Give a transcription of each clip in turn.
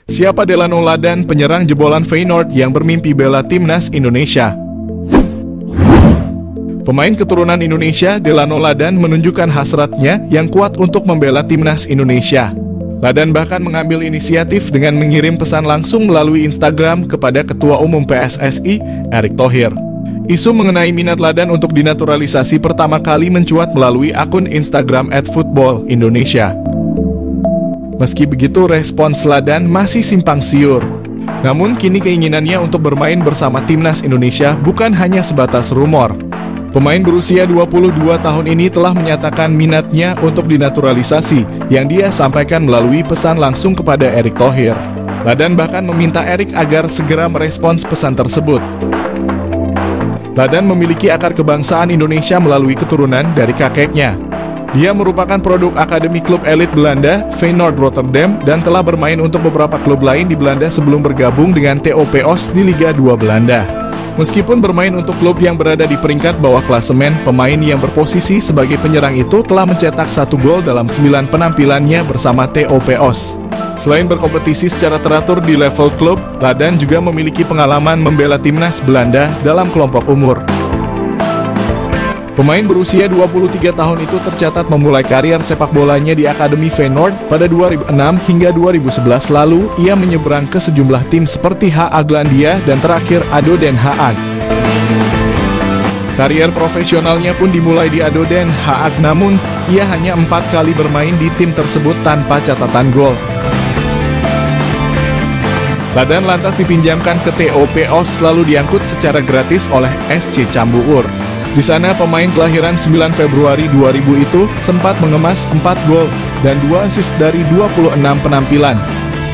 Siapa Delano Ladan, penyerang jebolan Feyenoord yang bermimpi bela timnas Indonesia? Pemain keturunan Indonesia, Delano Ladan menunjukkan hasratnya yang kuat untuk membela timnas Indonesia. Ladan bahkan mengambil inisiatif dengan mengirim pesan langsung melalui Instagram kepada Ketua Umum PSSI, Erick Thohir. Isu mengenai minat Ladan untuk dinaturalisasi pertama kali mencuat melalui akun Instagram @footballindonesia. Meski begitu, respons Ladan masih simpang siur. Namun kini keinginannya untuk bermain bersama timnas Indonesia bukan hanya sebatas rumor. Pemain berusia 22 tahun ini telah menyatakan minatnya untuk dinaturalisasi yang dia sampaikan melalui pesan langsung kepada Erick Thohir. Ladan bahkan meminta Erick agar segera merespons pesan tersebut. Ladan memiliki akar kebangsaan Indonesia melalui keturunan dari kakeknya. Dia merupakan produk akademi klub elit Belanda, Feyenoord Rotterdam, dan telah bermain untuk beberapa klub lain di Belanda sebelum bergabung dengan TOP Os di Liga 2 Belanda. Meskipun bermain untuk klub yang berada di peringkat bawah klasemen, pemain yang berposisi sebagai penyerang itu telah mencetak 1 gol dalam 9 penampilannya bersama TOP Os. Selain berkompetisi secara teratur di level klub, Ladan juga memiliki pengalaman membela timnas Belanda dalam kelompok umur. Pemain berusia 23 tahun itu tercatat memulai karier sepak bolanya di Akademi Feyenoord pada 2006 hingga 2011 lalu. Ia menyeberang ke sejumlah tim seperti HA Glandia dan terakhir ADO Den Haag. Karier profesionalnya pun dimulai di ADO Den Haag, namun ia hanya 4 kali bermain di tim tersebut tanpa catatan gol. Ladan lantas dipinjamkan ke TOP Os lalu diangkut secara gratis oleh SC Cambuur. Di sana pemain kelahiran 9 Februari 2000 itu sempat mengemas 4 gol dan 2 assist dari 26 penampilan.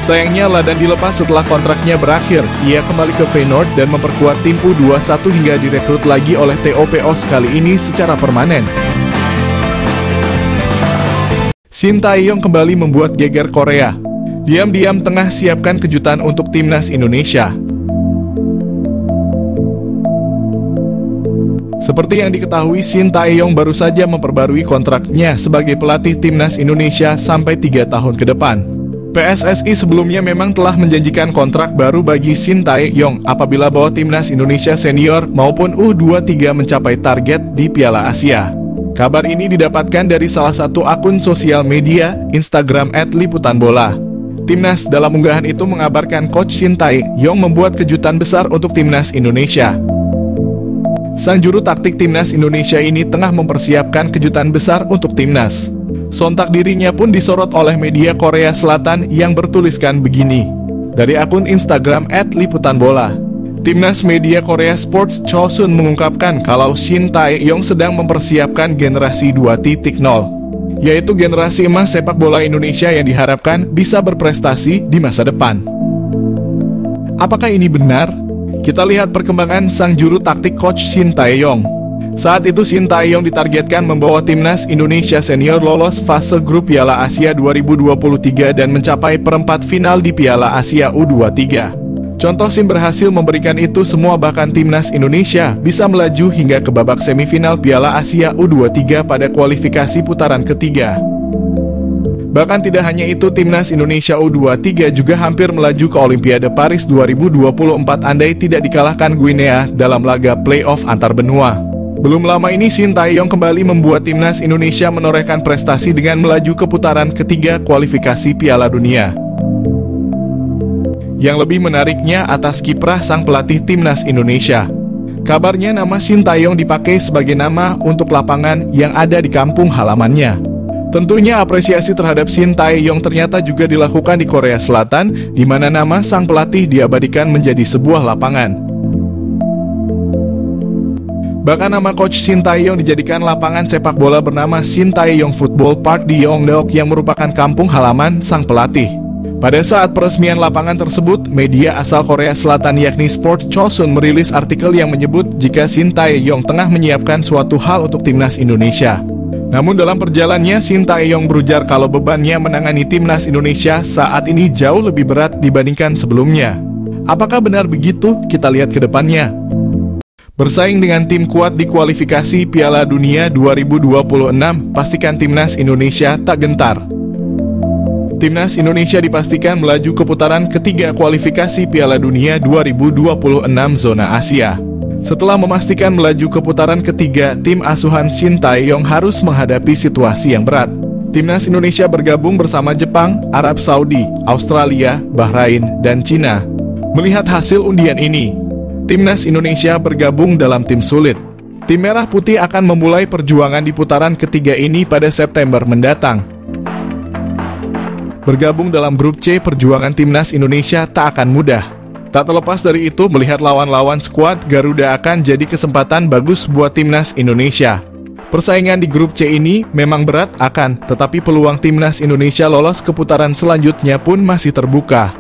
Sayangnya Ladan dilepas setelah kontraknya berakhir. Ia kembali ke Feyenoord dan memperkuat tim U21 hingga direkrut lagi oleh TOP Os kali ini secara permanen. Shin Tae-yong kembali membuat geger Korea. Diam-diam tengah siapkan kejutan untuk timnas Indonesia. Seperti yang diketahui, Shin Tae-yong baru saja memperbarui kontraknya sebagai pelatih timnas Indonesia sampai 3 tahun ke depan. PSSI sebelumnya memang telah menjanjikan kontrak baru bagi Shin Tae-yong apabila bawa timnas Indonesia senior maupun U23 mencapai target di Piala Asia. Kabar ini didapatkan dari salah satu akun sosial media, Instagram @liputanbola. Timnas dalam unggahan itu mengabarkan Coach Shin Tae-yong membuat kejutan besar untuk timnas Indonesia. Sang juru taktik timnas Indonesia ini tengah mempersiapkan kejutan besar untuk timnas. Sontak dirinya pun disorot oleh media Korea Selatan yang bertuliskan begini. Dari akun Instagram @liputanbola. Timnas media Korea Sports Chosun mengungkapkan kalau Shin Tae-yong sedang mempersiapkan generasi 2.0, yaitu generasi emas sepak bola Indonesia yang diharapkan bisa berprestasi di masa depan. Apakah ini benar? Kita lihat perkembangan sang juru taktik Coach Shin Tae-yong. Saat itu Shin Tae-yong ditargetkan membawa timnas Indonesia senior lolos fase grup Piala Asia 2023 dan mencapai perempat final di Piala Asia U23. Contoh Shin berhasil memberikan itu semua, bahkan timnas Indonesia bisa melaju hingga ke babak semifinal Piala Asia U23 pada kualifikasi putaran ketiga. Bahkan tidak hanya itu, timnas Indonesia U23 juga hampir melaju ke Olimpiade Paris 2024 andai tidak dikalahkan Guinea dalam laga playoff antar benua. Belum lama ini Shin Tae-yong kembali membuat timnas Indonesia menorehkan prestasi dengan melaju ke putaran ketiga kualifikasi Piala Dunia. Yang lebih menariknya atas kiprah sang pelatih timnas Indonesia. Kabarnya nama Shin Tae-yong dipakai sebagai nama untuk lapangan yang ada di kampung halamannya. Tentunya apresiasi terhadap Shin Tae-yong ternyata juga dilakukan di Korea Selatan, di mana nama sang pelatih diabadikan menjadi sebuah lapangan. Bahkan nama Coach Shin Tae-yong dijadikan lapangan sepak bola bernama Shin Tae-yong Football Park di Yongdeok yang merupakan kampung halaman sang pelatih. Pada saat peresmian lapangan tersebut, media asal Korea Selatan yakni Sport Chosun merilis artikel yang menyebut jika Shin Tae-yong tengah menyiapkan suatu hal untuk timnas Indonesia. Namun dalam perjalanannya, Shin Tae-yong berujar kalau bebannya menangani timnas Indonesia saat ini jauh lebih berat dibandingkan sebelumnya. Apakah benar begitu? Kita lihat ke depannya. Bersaing dengan tim kuat di kualifikasi Piala Dunia 2026, pastikan timnas Indonesia tak gentar. Timnas Indonesia dipastikan melaju ke putaran ketiga kualifikasi Piala Dunia 2026 zona Asia. Setelah memastikan melaju ke putaran ketiga, tim asuhan Shin Tae-yong harus menghadapi situasi yang berat. Timnas Indonesia bergabung bersama Jepang, Arab Saudi, Australia, Bahrain, dan Cina. Melihat hasil undian ini, Timnas Indonesia bergabung dalam tim sulit. Tim Merah Putih akan memulai perjuangan di putaran ketiga ini pada September mendatang. Bergabung dalam grup C, perjuangan Timnas Indonesia tak akan mudah. Tak terlepas dari itu, melihat lawan-lawan skuad Garuda akan jadi kesempatan bagus buat Timnas Indonesia. Persaingan di grup C ini memang berat tetapi peluang Timnas Indonesia lolos ke putaran selanjutnya pun masih terbuka.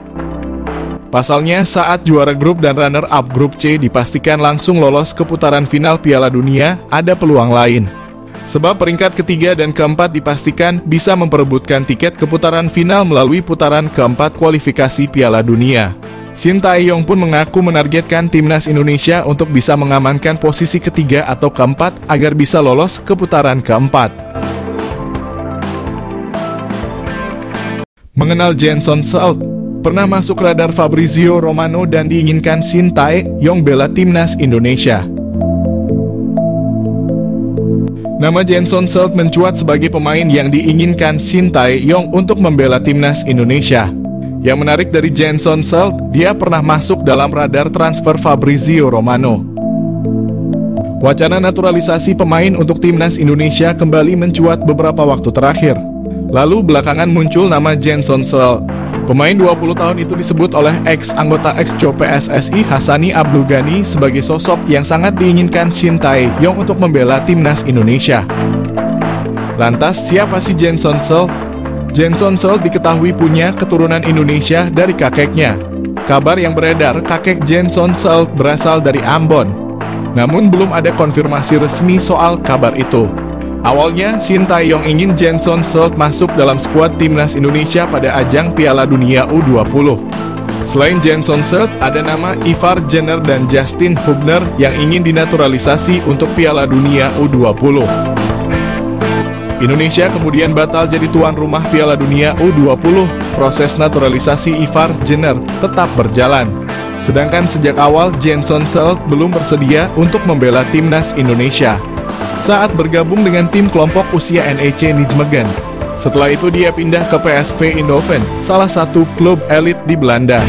Pasalnya, saat juara grup dan runner-up grup C dipastikan langsung lolos ke putaran final Piala Dunia, ada peluang lain. Sebab peringkat ketiga dan keempat dipastikan bisa memperebutkan tiket ke putaran final melalui putaran keempat kualifikasi Piala Dunia. Shin Tae-yong pun mengaku menargetkan Timnas Indonesia untuk bisa mengamankan posisi ketiga atau keempat agar bisa lolos ke putaran keempat. Mengenal Jenson Salt, pernah masuk radar Fabrizio Romano dan diinginkan Shin Tae-yong bela Timnas Indonesia. Nama Jenson Salt mencuat sebagai pemain yang diinginkan Shin Tae-yong untuk membela Timnas Indonesia. Yang menarik dari Jenson Salt, dia pernah masuk dalam radar transfer Fabrizio Romano. Wacana naturalisasi pemain untuk Timnas Indonesia kembali mencuat beberapa waktu terakhir. Lalu belakangan muncul nama Jenson Salt. Pemain 20 tahun itu disebut oleh ex-anggota ex-co PSSI Hassani Abdul Ghani sebagai sosok yang sangat diinginkan Shin Tae-yong untuk membela Timnas Indonesia. Lantas, siapa sih Jenson Salt? Jenson Salt diketahui punya keturunan Indonesia dari kakeknya. Kabar yang beredar, kakek Jenson Salt berasal dari Ambon. Namun belum ada konfirmasi resmi soal kabar itu. Awalnya, Shin Tae-yong ingin Jenson Salt masuk dalam skuad Timnas Indonesia pada ajang Piala Dunia U20. Selain Jenson Salt, ada nama Ivar Jenner dan Justin Hubner yang ingin dinaturalisasi untuk Piala Dunia U20. Indonesia kemudian batal jadi tuan rumah Piala Dunia U20. Proses naturalisasi Ivar Jenner tetap berjalan. Sedangkan sejak awal Jenson Salt belum bersedia untuk membela Timnas Indonesia saat bergabung dengan tim kelompok usia NEC Nijmegen. Setelah itu dia pindah ke PSV Eindhoven, salah satu klub elit di Belanda.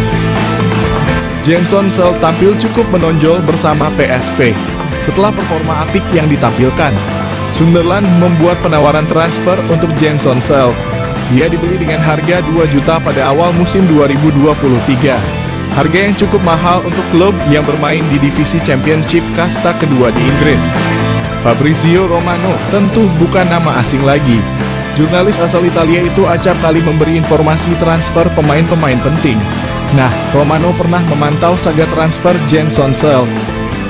Jenson Salt tampil cukup menonjol bersama PSV. Setelah performa apik yang ditampilkan, Sunderland membuat penawaran transfer untuk Jenson Salt. Dia dibeli dengan harga 2 juta pada awal musim 2023. Harga yang cukup mahal untuk klub yang bermain di divisi Championship kasta kedua di Inggris. Fabrizio Romano tentu bukan nama asing lagi. Jurnalis asal Italia itu acap kali memberi informasi transfer pemain-pemain penting. Nah, Romano pernah memantau saga transfer Jenson Salt.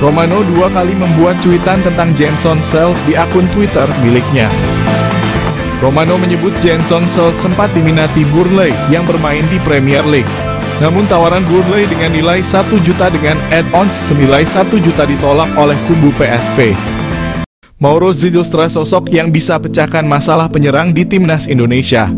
Romano 2 kali membuat cuitan tentang Jenson Salt di akun Twitter miliknya. Romano menyebut Jenson Salt sempat diminati Burnley yang bermain di Premier League. Namun tawaran Burnley dengan nilai 1 juta dengan add-ons senilai 1 juta ditolak oleh kubu PSV. Mauro Zilstra sosok yang bisa pecahkan masalah penyerang di Timnas Indonesia.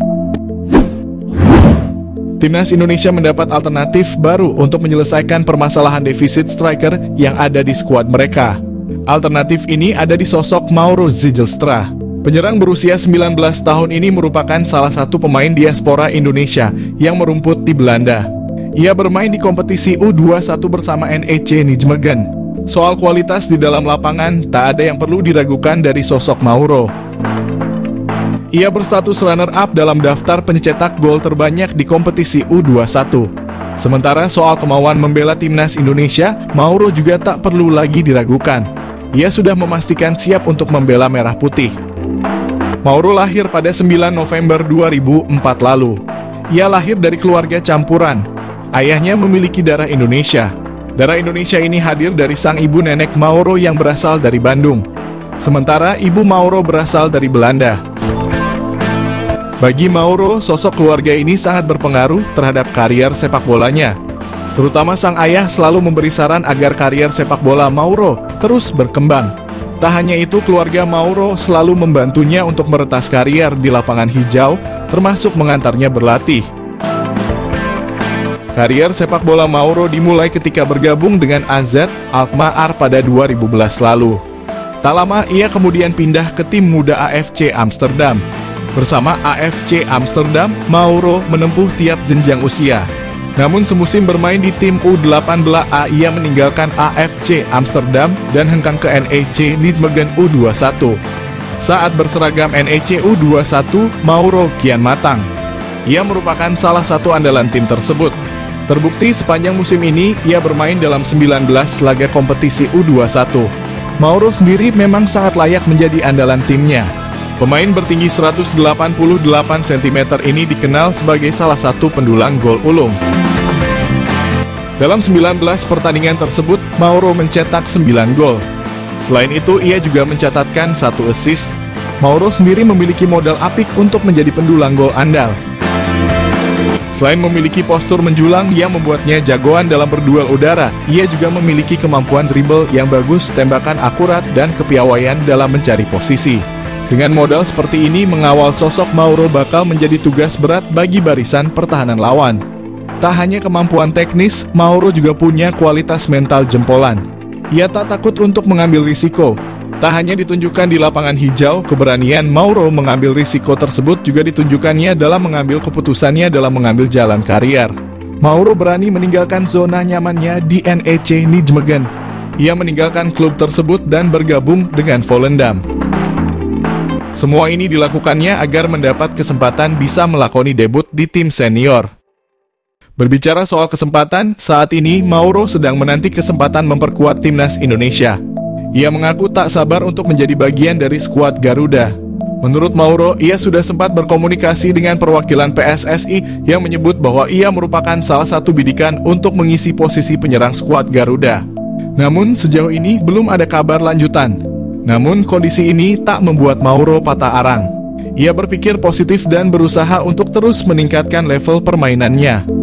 Timnas Indonesia mendapat alternatif baru untuk menyelesaikan permasalahan defisit striker yang ada di skuad mereka. Alternatif ini ada di sosok Mauro Zilstra. Penyerang berusia 19 tahun ini merupakan salah satu pemain diaspora Indonesia yang merumput di Belanda. Ia bermain di kompetisi U21 bersama NEC Nijmegen. Soal kualitas di dalam lapangan, tak ada yang perlu diragukan dari sosok Mauro. Ia berstatus runner-up dalam daftar pencetak gol terbanyak di kompetisi U21. Sementara soal kemauan membela Timnas Indonesia, Mauro juga tak perlu lagi diragukan. Ia sudah memastikan siap untuk membela Merah Putih. Mauro lahir pada 9 November 2004 lalu. Ia lahir dari keluarga campuran. Ayahnya memiliki darah Indonesia. Darah Indonesia ini hadir dari sang ibu nenek Mauro yang berasal dari Bandung. Sementara ibu Mauro berasal dari Belanda. Bagi Mauro, sosok keluarga ini sangat berpengaruh terhadap karier sepak bolanya. Terutama sang ayah selalu memberi saran agar karier sepak bola Mauro terus berkembang. Tak hanya itu, keluarga Mauro selalu membantunya untuk meretas karier di lapangan hijau termasuk mengantarnya berlatih. Karier sepak bola Mauro dimulai ketika bergabung dengan AZ Alkmaar pada 2011 lalu. Tak lama ia kemudian pindah ke tim muda AFC Amsterdam. Bersama AFC Amsterdam, Mauro menempuh tiap jenjang usia. Namun semusim bermain di tim U18A ia meninggalkan AFC Amsterdam dan hengkang ke NEC Nijmegen U21. Saat berseragam NEC U21, Mauro kian matang. Ia merupakan salah satu andalan tim tersebut. Terbukti sepanjang musim ini, ia bermain dalam 19 laga kompetisi U21. Mauro sendiri memang sangat layak menjadi andalan timnya. Pemain bertinggi 188 cm ini dikenal sebagai salah satu pendulang gol ulung. Dalam 19 pertandingan tersebut, Mauro mencetak 9 gol. Selain itu, ia juga mencatatkan 1 assist. Mauro sendiri memiliki modal apik untuk menjadi pendulang gol andal. Selain memiliki postur menjulang yang membuatnya jagoan dalam berduel udara, ia juga memiliki kemampuan dribble yang bagus, tembakan akurat, dan kepiawaian dalam mencari posisi. Dengan modal seperti ini, mengawal sosok Mauro bakal menjadi tugas berat bagi barisan pertahanan lawan. Tak hanya kemampuan teknis, Mauro juga punya kualitas mental jempolan. Ia tak takut untuk mengambil risiko. Tak hanya ditunjukkan di lapangan hijau, keberanian Mauro mengambil risiko tersebut juga ditunjukkannya dalam mengambil keputusannya dalam mengambil jalan karier. Mauro berani meninggalkan zona nyamannya di NEC Nijmegen. Ia meninggalkan klub tersebut dan bergabung dengan Volendam. Semua ini dilakukannya agar mendapat kesempatan bisa melakoni debut di tim senior. Berbicara soal kesempatan, saat ini Mauro sedang menanti kesempatan memperkuat timnas Indonesia. Ia mengaku tak sabar untuk menjadi bagian dari skuad Garuda. Menurut Mauro, ia sudah sempat berkomunikasi dengan perwakilan PSSI yang menyebut bahwa ia merupakan salah satu bidikan untuk mengisi posisi penyerang skuad Garuda. Namun sejauh ini belum ada kabar lanjutan. Namun kondisi ini tak membuat Mauro patah arang. Ia berpikir positif dan berusaha untuk terus meningkatkan level permainannya.